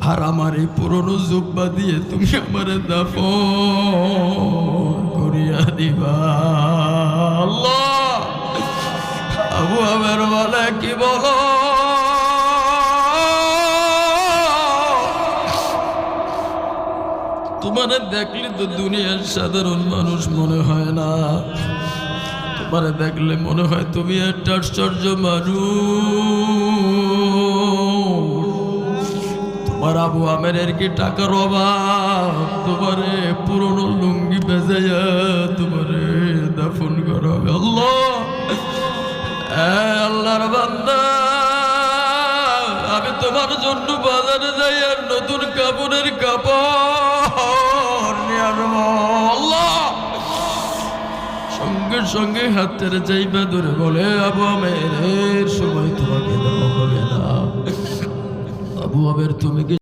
আর আমার এই পুরনো জুব্বা দিয়ে তুমি আমার দাফন করিয়া দিবা। আল্লাহ, আবু আমের বলে কি বলো, তোমারে দেখলে তো দুনিয়ার সাধারণ মানুষ মনে হয় না, তোমারে দেখলে মনে হয় তুমি একটা আশ্চর্য মানুষ। তোমার আবু আমেরের কি টাকার অভাব তোমারে পুরনো লুঙ্গি বেজাইয়া তোমারে দাফন করা হবে? আল্লাহ, আল্লাহর বান্দা, আমি তোমার জন্য বাজারে যাই আর নতুন কাপড়ের কাপড় নিয়ে আসবো। আল্লাহ, সঙ্গে সঙ্গে হাতের যাইবা ধরে বলে আবু আমের সময় তোমাকে দেওয়া হবে না। আবু আমের তুমি কি